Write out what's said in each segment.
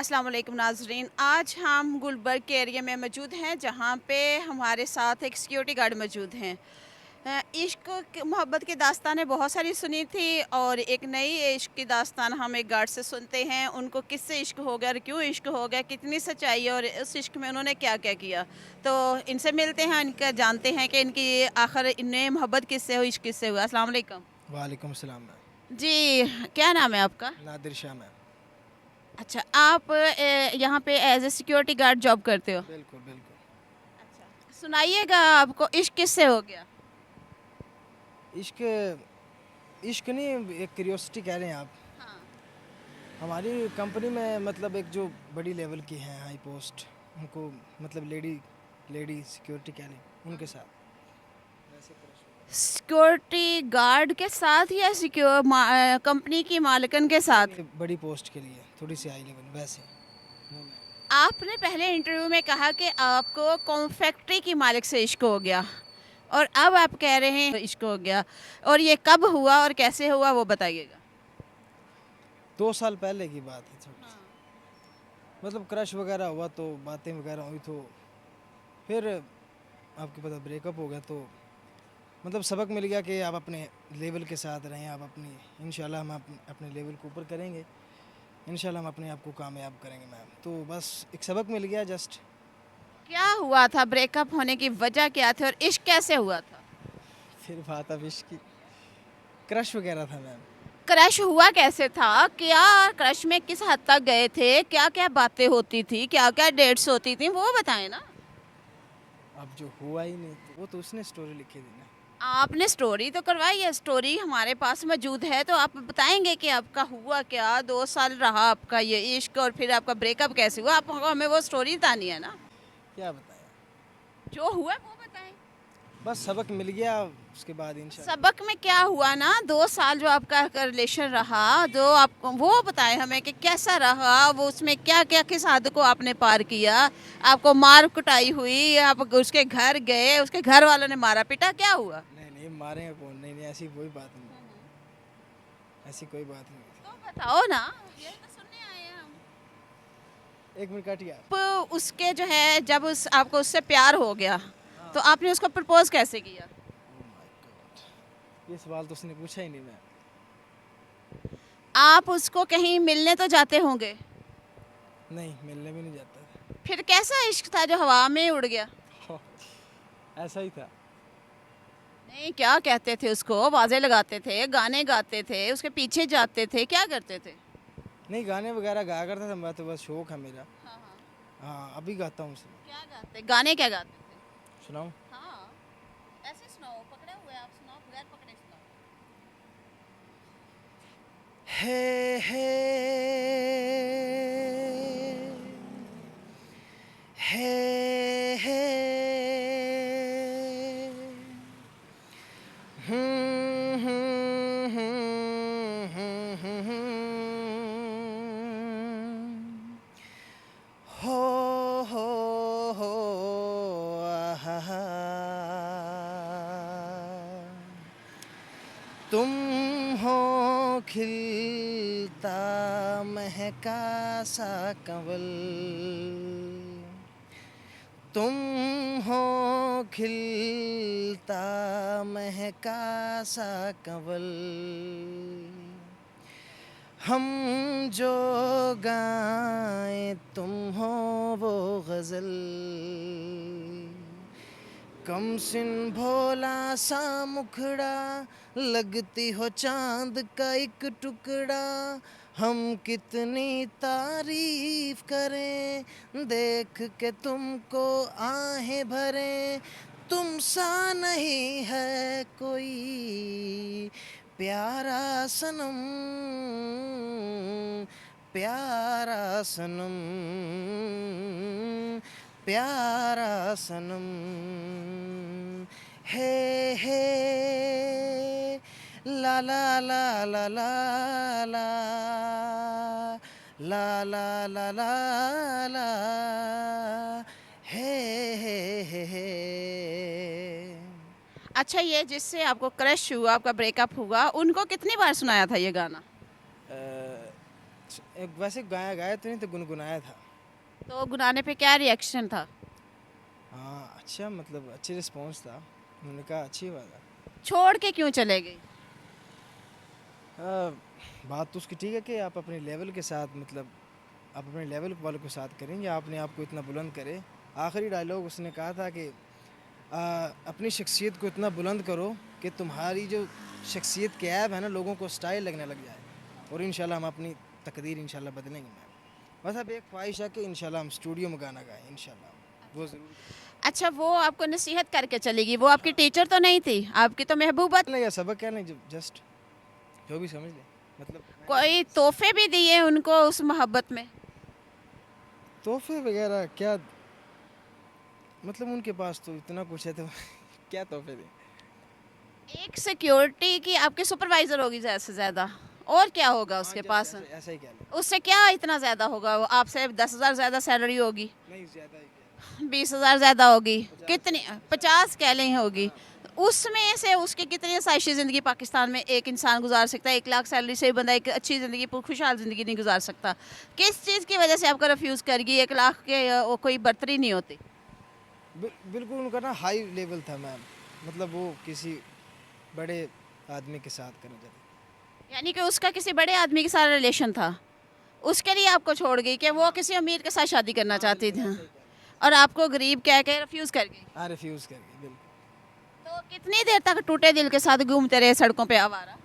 अस्सलाम वालेकुम नाजरीन, आज हम गुलबर्ग के एरिया में मौजूद हैं जहाँ पे हमारे साथ एक सिक्योरिटी गार्ड मौजूद हैं। इश्क मोहब्बत की दास्तानें बहुत सारी सुनी थी और एक नई इश्क की दास्तान हम एक गार्ड से सुनते हैं। उनको किससे इश्क हो गया और क्यों इश्क हो गया, कितनी सच्चाई है और उस इश्क में उन्होंने क्या क्या किया। तो इनसे मिलते हैं, इनका जानते हैं कि इनकी आखिर इन्हें मोहब्बत किससे हुई, इश्क किससे हुआ। अस्सलाम वालेकुम। वालेकुम सलाम मैम। जी, क्या नाम है आपका? नादिर शाह मैम। अच्छा, आप यहाँ पे as a security guard job करते हो? बिल्कुल बिल्कुल। अच्छा, सुनाइएगा आपको इश्क किससे हो गया? इश्क इश्क नहीं, एक क्यूरियोसिटी कह रहे हैं आप। हाँ। हमारी कंपनी में मतलब एक जो बड़ी लेवल की हैं हाई पोस्ट, उनको मतलब लेडी सिक्योरिटी कह लें, उनके साथ वैसे crush सिक्योरिटी गार्ड के साथ या कंपनी की मालिकन के हो साथ? गया। बड़ी पोस्ट के लिए थोड़ी सी हाई लेवल वैसे। No ma'am. आपने पहले इंटरव्यू में कहा कि आपको कॉन्फेक्ट्री की मालिक से इश्क हो गया और अब आप कह रहे हैं इश्क हो गया, और ये कब हुआ और कैसे हुआ वो बताइएगा। 2 साल पहले की बात है थोड़ी सी। मतलब क्रश वगैरह हुआ तो बातें वगैरह हुई, तो फिर आपको पता ब्रेकअप हो गया, तो मतलब सबक मिल गया कि आप अपने लेवल के साथ रहें। आप अपनी इंशाल्लाह हम अपने लेवल को ऊपर करेंगे, इंशाल्लाह हम अपने आप को कामयाब करेंगे मैम। तो बस एक सबक मिल गया जस्ट। क्या हुआ था, ब्रेकअप होने की वजह क्या थी और इश्क कैसे हुआ था? फिर बात अब इसकी क्रश वगैरह था मैम। क्रश हुआ कैसे था? क्या क्रश में किस हद तक गए थे? क्या क्या बातें होती थी, क्या क्या डेट्स होती थी, वो बताएं ना। अब जो हुआ ही नहीं तो वो तो उसने स्टोरी लिखी थी ना। आपने स्टोरी तो करवाई है, स्टोरी हमारे पास मौजूद है, तो आप बताएंगे कि आपका हुआ क्या, 2 साल रहा आपका ये इश्क और फिर आपका ब्रेकअप कैसे हुआ। आप हमें वो स्टोरी बतानी है ना, क्या बताया, जो हुआ वो बताएं। बस सबक मिल गया उसके बाद इंशाल्लाह। सबक में क्या हुआ ना, 2 साल जो आपका रिलेशन रहा, जो आप वो बताएं हमें कि कैसा रहा वो, उसमें क्या क्या किस हद को आपने पार किया। आपको मार कुटाई हुई, आप उसके घर गए, उसके घर वालों ने मारा पीटा, क्या हुआ? नहीं नहीं, मारेंगे कौन, नहीं नहीं, ऐसी कोई बात नहीं, ऐसी कोई बात नहीं तो हुई बताओ ना, ये तो सुनने आए हैं हम। थी। एक मिनट काट यार। उसके जो है, जब उस आपको उससे प्यार हो गया हाँ। तो आपने उसको प्रपोज कैसे किया? Oh my God, ये सवाल तो उसने पूछा ही नहीं मैम। आप उसको कहीं मिलने तो जाते होंगे, नहीं, मिलने भी नहीं जाता फिर कैसा इश्क था जो हवा में उड़ गया? था। ऐसा ही था। नहीं, क्या कहते थे उसको, आवाजें लगाते थे, गाने गाते थे, उसके पीछे जाते थे, क्या करते थे? नहीं, गाने वगैरह गाया करता था मैं तो, बस शौक है मेरा। हाँ हाँ। हाँ, अभी गाता हूँ उसे। क्या गाते, गाने क्या गाते थे? सुनाऊँ? हाँ, ऐसे सुनाओ, पकड़े हुए आप सुनाओ, बगैर पकड़े सुनाओ। हे हे हे हे हो हो आहा, तुम हो खिलता महका सा कंवल, तुम हो खिलता महका सा कंवल, हम जो गाएं तुम हो वो गज़ल, कम सिन भोला सा मुखड़ा, लगती हो चांद का एक टुकड़ा, हम कितनी तारीफ करें देख के तुमको आहें भरें, तुम सा नहीं है कोई प्यारा सनम, प्यारा सनम, प्यारा सनम। हे हे ला ला ला ला ला ला ला ला ला ला ला, हे हे। अच्छा, ये जिससे आपको क्रश हुआ, आपका ब्रेकअप हुआ, उनको कितनी बार सुनाया था ये गाना? वैसे गाया गाया तो नहीं, तो गुनगुनाया था। तो गुनाने पे क्या रिएक्शन था? हाँ अच्छा, मतलब अच्छी रिस्पॉन्स था। उन्होंने कहा अच्छी बात है। छोड़ के क्यों चले गए? बात तो उसकी ठीक है कि आप अपने लेवल के साथ, मतलब आप अपने लेवल वालों के साथ करें या अपने आप को इतना बुलंद करें। आखिरी डायलॉग उसने कहा था कि अपनी शख्सियत को इतना बुलंद करो कि तुम्हारी जो शख्सियत के ऐब है ना, लोगों को स्टाइल लगने लग जाए, और इंशाल्लाह हम अपनी तकदीर इंशाल्लाह बदलेंगे मैम। बस अब एक ख्वाहिश है कि इंशाल्लाह हम स्टूडियो में गाना गाएं इंशाल्लाह, वो ज़रूर। अच्छा, वो आपको नसीहत करके चलेगी, वो आपकी टीचर तो नहीं थी, आपकी तो महबूबा थी। नहीं या सबक क्या नहीं, जस्ट जो भी समझ लें, मतलब कोई तोहफे भी दिए उनको उस मोहब्बत में? तोहफे वगैरह क्या, मतलब उनके पास तो इतना कुछ है तो क्या तोहफे दें। एक सिक्योरिटी की आपकी सुपरवाइजर होगी ज़्यादा से ज़्यादा, और क्या होगा उसके पास? ऐसा ही कह लें। उससे क्या इतना ज़्यादा होगा? वो आपसे 10,000 ज़्यादा सैलरी होगी, नहीं ज़्यादा ही क्या, 20,000 ज़्यादा होगी, कितनी 50 कह लें होगी। उसमें से उसकी कितनी आसाइशी ज़िंदगी पाकिस्तान में एक इंसान गुजार सकता है? 1 लाख सैलरी से बंदा एक अच्छी ज़िंदगी, खुशहाल ज़िंदगी नहीं गुजार सकता। किस चीज़ की वजह से आपको रिफ्यूज़ करेगी? 1 लाख के वो कोई बर्तरी नहीं होती। बिल्कुल उनका ना हाई लेवल था मैम, मतलब वो किसी बड़े आदमी के साथ करना चाहते। यानी कि उसका किसी बड़े आदमी के साथ रिलेशन था, उसके लिए आपको छोड़ गई कि वो किसी अमीर के साथ शादी करना चाहती थी, और आपको गरीब कह के रिफ्यूज़ कर गई। हाँ रिफ्यूज़ कर गई बिल्कुल। तो कितनी देर तक टूटे दिल के साथ घूमते रहे सड़कों पे आवारा?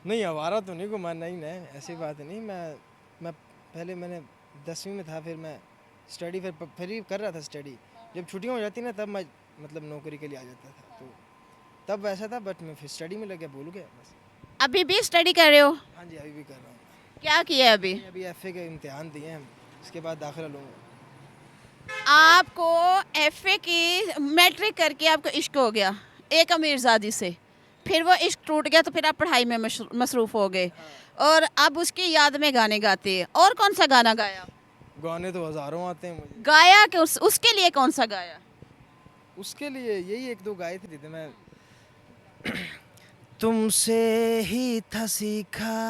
नहीं आवारा तो नहीं घुमा, नहीं ऐसी बात नहीं। मैं पहले मैंने 10वीं में था, फिर मैं स्टडी फिर ही कर रहा था स्टडी। जब छुट्टियाँ हो जाती ना तब मैं मतलब नौकरी के लिए आ जाता था, तो तब वैसा था, बट मैं फिर स्टडी में लग गया, भूल गया बस। अभी भी स्टडी कर रहे हो? हाँ जी अभी भी कर रहा हूँ। क्या किया है अभी? अभी एफए के इम्तिहान दिए हैं, इसके बाद दाखिला लूँगा। आपको एफए की मैट्रिक करके आपको इश्क हो गया एक अमीरजादी से, फिर वो इश्क टूट गया तो फिर आप पढ़ाई में मसरूफ़ हो गए, और अब उसकी याद में गाने गाते हैं। और कौन सा गाना गाया? गाने तो हज़ारों आते हैं मुझे। गाया कि उसके लिए कौन सा गाया? उसके लिए यही 1-2 गाए थे मैं। तुमसे ही था सीखा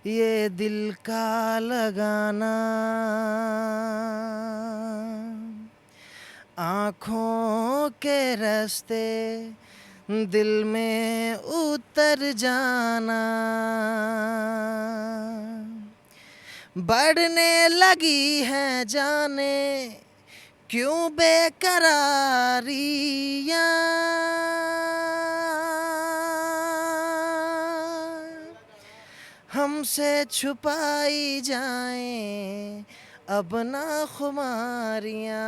ये दिल का लगाना, आँखों के रास्ते दिल में उतर जाना, बढ़ने लगी है जाने क्यों बेकरारियाँ, हमसे छुपाई जाएं अब ना खुमारियाँ,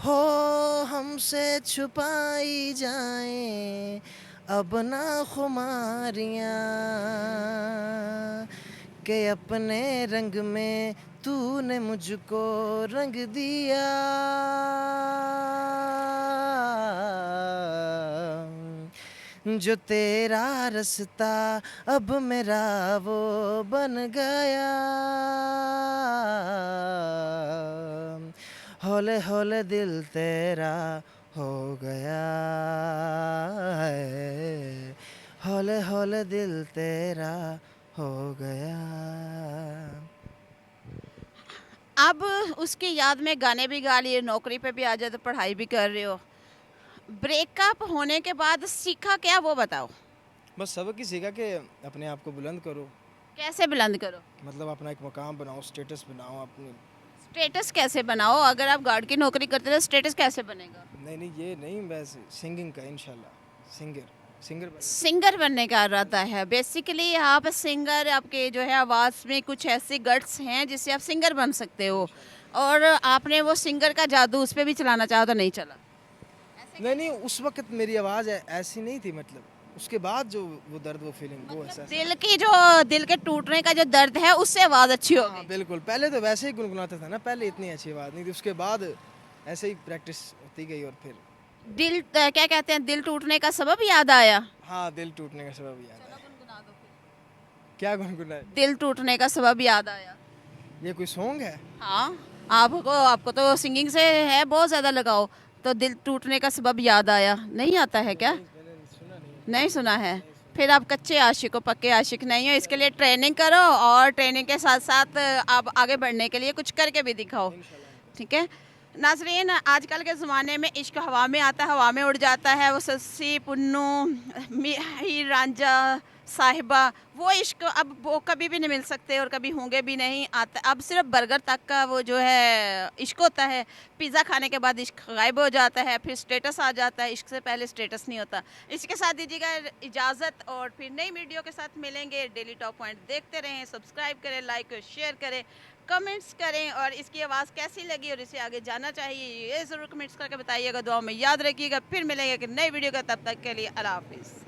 हो हमसे छुपाई जाएं अब ना खुमारियाँ, के अपने रंग में तूने मुझको रंग दिया, जो तेरा रास्ता अब मेरा वो बन गया, हौले हौले दिल तेरा हो गया है, हौले हौले दिल तेरा हो गया। अब उसकी याद में गाने भी गा लिए, नौकरी पे भी आ जाए तो पढ़ाई भी कर रहे हो। ब्रेकअप होने के बाद सीखा क्या वो बताओ? बस सबक ही सीखा कि अपने आप को बुलंद करो, कैसे बुलंद करो? मतलब अपना एक मकाम बनाओ, स्टेटस बनाओ अपनी। स्टेटस कैसे बनाओ? अगर आप गार्ड की नौकरी करते तो स्टेटस कैसे बनेगा? नहीं ये नहीं, बस सिंगिंग का इंशाल्लाह, सिंगर बन। सिंगर बनने का इरादा है बेसिकली? आप सिंगर, आपके जो है आवाज़ में कुछ ऐसे गट्स हैं जिससे आप सिंगर बन सकते हो, और आपने वो सिंगर का जादू उस पर भी चलाना चाहो तो नहीं चला? नहीं उस वक्त मेरी आवाज़ ऐसी नहीं थी, मतलब उसके बाद जो वो दर्द, वो फीलिंग, वो एहसास। दिल की जो, दिल के टूटने का जो दर्द है उससे आवाज़ अच्छी होगी। हाँ बिल्कुल, पहले तो वैसे ही गुनगुनाता था ना, पहले इतनी अच्छी आवाज़ नहीं थी, उसके बाद ऐसे ही प्रैक्टिस होती गई, और फिर दिल क्या कहते हैं, दिल टूटने का सबब याद आया? हाँ दिल टूटने का सबब याद आया। क्या गुनगुनाए? दिल टूटने का सबब याद आया। ये कोई सॉन्ग है? हाँ, आपको तो सिंगिंग से है बहुत ज़्यादा लगाओ, तो दिल टूटने का सबब याद आया नहीं आता है क्या? मैंने सुना नहीं। नहीं सुना है? फिर आप कच्चे आशिक हो, पक्के आशिक नहीं हो। इसके लिए ट्रेनिंग करो और ट्रेनिंग के साथ साथ आप आगे बढ़ने के लिए कुछ करके भी दिखाओ। ठीक है नाजरीन, आजकल के ज़माने में इश्क हवा में आता है, हवा में उड़ जाता है। वो सस्सी पुन्नू हीर रांझा साहिबा, वो इश्क अब वो कभी भी नहीं मिल सकते और कभी होंगे भी नहीं। आता अब सिर्फ बर्गर तक का वो जो है इश्क होता है। पिज़्ज़ा खाने के बाद इश्क गायब हो जाता है, फिर स्टेटस आ जाता है। इश्क से पहले स्टेटस नहीं होता। इसके साथ दीजिएगा इजाज़त और फिर नई वीडियो के साथ मिलेंगे। डेली टॉप पॉइंट देखते रहें, सब्सक्राइब करें, लाइक और शेयर करें, कमेंट्स करें और इसकी आवाज़ कैसी लगी और इसे आगे जाना चाहिए ये ज़रूर कमेंट्स करके बताइएगा। दुआ में याद रखिएगा। फिर मिलेंगे एक नई वीडियो का, तब तक के लिए अल्लाह हाफिज़।